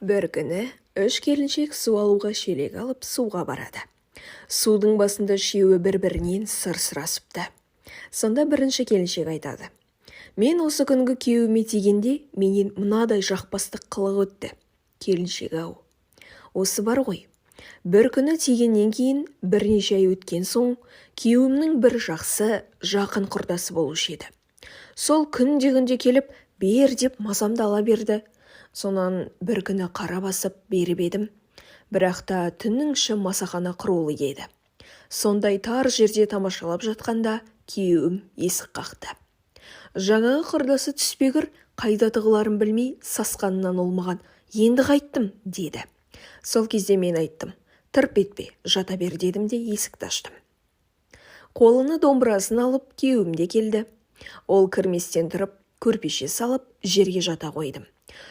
Бір күні үш келіншек су алуға шелек алып суға барады. Судың басында үшеуі бір-бірінен сыр сұрасыпты. Сонда бірінші келіншек айтады: "Мен осы күнгі күйеуіме тигенде менен мынадай жақпастық қылық өтті. Келіншек-ау, осы бар ғой. Бір күні тигеннен кейін бірнеше ай өткен соң күйеуімнің бір жақсы, жақын құрдасы болушы еді. Сол күнде келіп бер деп мазамды ала берді. Сонан бір күні қара басып беріп едім. Бірақ та түннің іші масахана құрулы еді. Сондай тар жерде тамашалап жатқанда күйеуім есік қақты. Жаңағы құрдасы түспегір қайда тығыларын білмей сасқанынан ол маған: "Енді қайттым" деді. Сол кезде мен айттым: "Тырп етпе, жата бер" дедім де есікті аштым. Қолына домбырасын алып күйеуім де келді. Ол кірместен тұрып көрпеше салып жерге жата қойдым.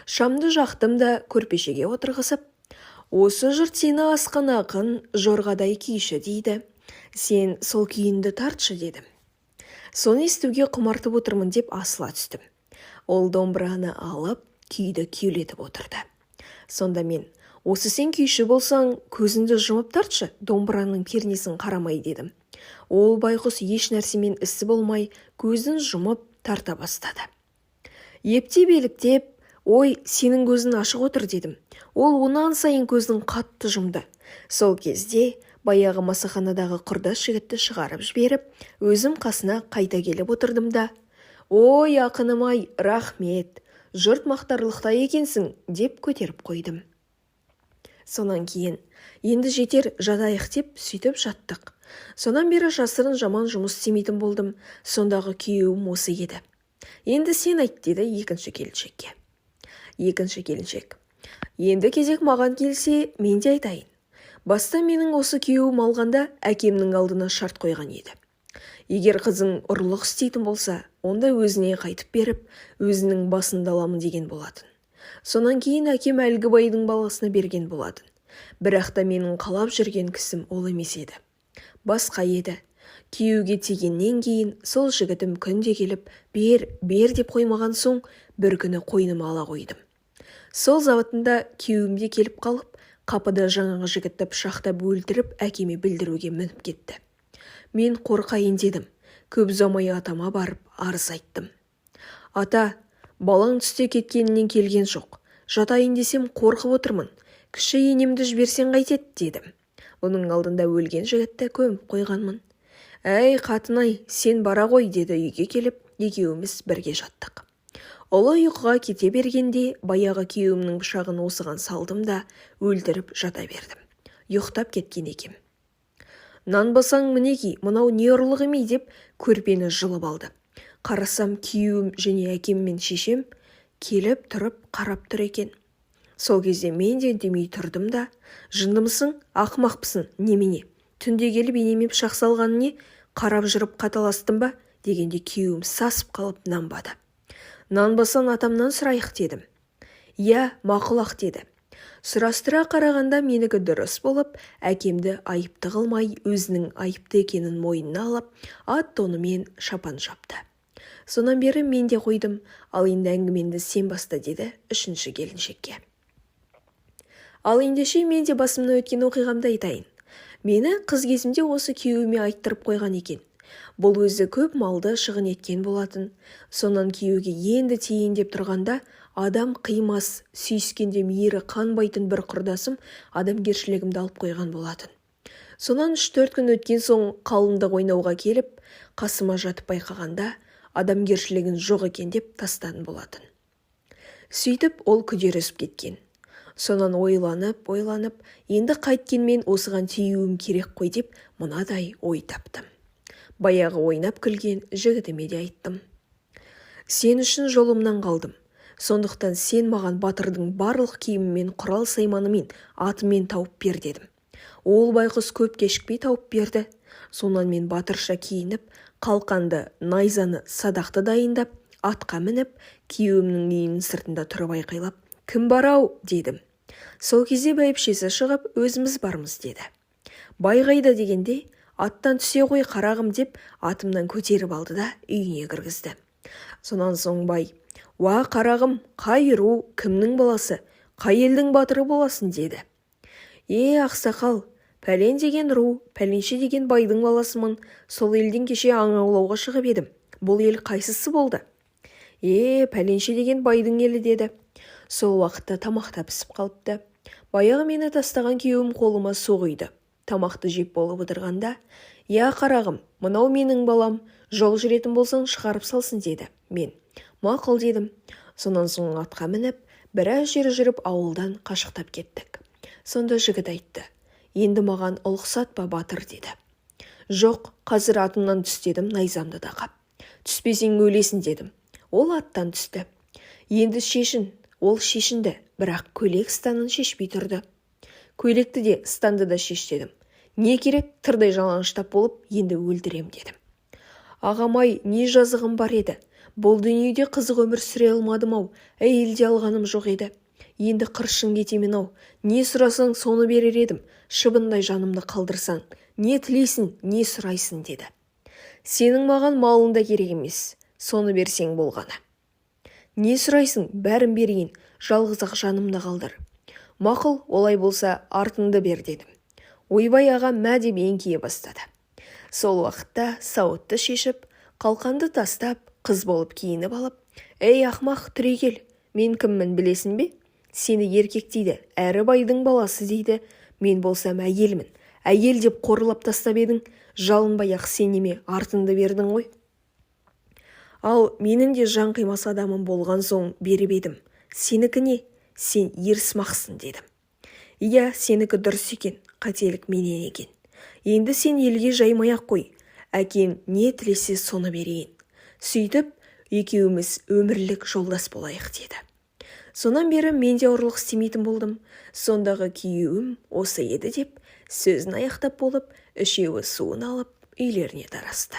Шамды жақтым да көрпешеге отырғызып: "Осы жұрт сені асқан ақын, жорғадай күйші дейді. Сен сол күйінді тартшы" дедім. Соны естуге құмартып отырмын деп асыла түстім. Ол домбыраны алып күйді күйлетіп отырды. Сонда мен: "Осы сен күйші болсаң, көзіңді жұмып тартшы, домбыраның пернесін қарамай" дедім. Ол байқұс еш нәрсемен ісі болмай көзін жұмып тарта бастады. Ептеп-еліктеп: "Ой, сенің көзің ашық отыр" дедім. Ол онан сайын көзін қатты жұмды. Сол кезде баяғы масаханадағы құрдас жігітті шығарып жіберіп, өзім қасына қайта келіп отырдым да: "Ой, ақыным-ай, рахмет, жұрт мақтарлықтай екенсің" деп көтеріп қойдым. Сонан кейін: "Енді жетер, жатайық" деп сөйтіп жаттық. Сонан бері жасырын жаман жұмыс істемейтін болдым. Сондағы күйеуім осы еді. "Енді сен айт" деді екінші келіншекке. Екінші келіншек: "Енді кезек маған келсе, мен де айтайын. Баста менің осы күйеуім алғанда әкемнің алдына шарт қойған еді. Егер қызың ұрлық істейтін болса, онда өзіне қайтып беріп, өзінің басында аламын деген болатын. Сонан кейін әкем әлгі байдың баласына берген болатын. Бірақ та менің қалап жүрген кісім ол емес еді. Басқа еді. Күйеуге тигеннен кейін сол жігітім күнде келіп бер деп қоймаған соң бір күні қойныма ала қойдым. Сол заватында күйеуімде келіп қалып, қапыда жаңағы жігітті пышақтап өлтіріп әкеме білдіруге мініп кетті. Мен қорқайын дедім. Көп ұзамай атама барып арыз айттым. "Ата, балаң түсте кеткенінен келген жоқ. Жатайын десем қорқып отырмын. Кіші енемді жіберсең қайтеді" дедім. Бұның алдында өлген жігітті көміп қойғанмын. "Әй қатын-ай, сен бара ғой" деді үйге келіп, екеуміз бірге жаттық. Ұлы ұйқыға кете бергенде баяғы күйеуімнің пышағын осыған салдым да өлтіріп жата бердім. Ұйықтап кеткен екем. "Нанбасаң мінеки, мынау не ұрлық емей" деп көрпені жұлып алды. Қарасам күйеуім және әкем мен шешем келіп тұрып қарап тұр екен. Сол кезде мен де үндемей тұрдым да: "Жындымысың, ақымақпысың, немене? Түнде келіп енеме пышақ салғаны не? Қарап жүріп қаталастым ба?" дегенде күйеуім сасып қалып нанбады. "Нанбасаң атамнан сұрайық" дедім. "Иә, мақұл-ақ" деді. Сұрастыра қарағанда менікі дұрыс болып, әкемді айыпты қылмай өзінің айыпты екенін мойнына алып, ат-тонымен шапан жапты. Сонан бері мен де қойдым. "Ал енді әңгіменді сен баста" деді үшінші келіншекке. Ал ендеше мен де басымнан өткен оқиғамды айтайын. Мені қыз кезімде осы күйеуіме айттырып қойған екен. Бұл өзі көп малды шығын еткен болатын. Сонан күйеуге енді тиейін деп тұрғанда, адам қимас, сүйіскенде мейірі қанбайтын бір құрдасым адамгершілігімді алып қойған болатын. Сонан 3-4 күн өткен соң қалыңдық ойнауға келіп, қасыма жатып байқағанда, адамгершілігін жоқ екен деп тастан болатын. Сөйтіп ол күдер үзіп кеткен. Сонан ойланып, енді қайткенмен осыған тиюім керек қой деп мынадай ой таптым. Баяғы ойнап күлген жігітіме де айттым: "Сен үшін жолымнан қалдым. Сондықтан сен маған батырдың барлық киімімен, құрал сайманымен, атымен тауып бер" дедім. Ол байқұс көп кешікпей тауып берді. Сонан мен батырша киініп, қалқанды, найзаны, садақты дайындап, атқа мініп, күйеуімнің үйінің сыртында тұрып айқайлап: "Кім бар-ау?" дедім. Сол кезде бәйбішесі шығып: "Өзіміз бармыз" деді. "Бай қайда" дегенде: "Аттан түсе ғой қарағым" деп атымнан көтеріп алды да үйіне кіргізді. Сонан соң бай: "Уа қарағым, қай ру, кімнің баласы? қай елдің батыры боласың деді. Ақсақал, пәлен деген ру, пәленше деген байдың баласымын, сол елден кеше аң аулауға шығып едім. Бұл ел қайсысы болды? Пәленше деген байдың елі деді. Сол уақытта тамақта пісіп қалыпты. Баяғы мені тастаған күйеуім қолыма су құйды. Тамақты жеп болып отырғанда, қарағым, мынау менің балам, жол жүретін болсаң шығарып салсын деді. Мен мақұл дедім. Сонан соң атқа мініп, біраз жер жүріп ауылдан қашықтап кеттік. Сонда жігіт айтты: енді маған ұлықсатпа батыр деді. Жоқ, қазір атымнан түс дедім, найзамды да қап. Түспесең өлесің дедім. Ол аттан түсті. Енді шешін. Ол шешінді, бірақ көйлек станын шешпей тұрды. Көйлекті де станды да шеш дедім. Не керек, тырдай жалаңаштап болып, енді өлдірем дедім. Ағамай, не жазығым бар еді. Бұл дүниеде қызық өмір сүре алмадым-ау, әйелде алғаным жоқ еді. Енді қыршын кетемен-ау, не сұрасаң соны берер едім. Шыбындай жанымды қалдырсаң, не тілейсің, не сұрайсың деді. Сенің маған малың да керек емес, соны берсең болғаны. Не сұрайсың, бәрін берейін, жалғыз-ақ жанымды қалдыр. Мақұл, олай болса артыңды бер дедім. Ойбай аға мә деп еңкейе бастады. Сол уақытта сауытты шешіп, қалқанды тастап, қыз болып киініп алып: ақмақ, түрегел, мен кіммін білесің бе? Сені еркек дейді, әрі байдың баласы дейді. Мен болсам әйелмін. Әйел деп қорлап тастап едің, жалынбай-ақ сен неме артыңды бердің ғой. Ал менің де жан қимас адамым болған соң беріп едім. Сенікі не? Сен ерсімақсың дедім. Сенікі дұрыс екен, қателік менен екен. Енді сен елге жаймай-ақ қой. Әкең не тілесе соны берейін. Сөйтіп, екеуміз өмірлік жолдас болайық деді. Сонан бері мен де ұрлық істемейтін болдым. Сондағы күйеуім осы еді деп сөзін аяқтап болып, үшеуі суын алып үйлеріне тарасты.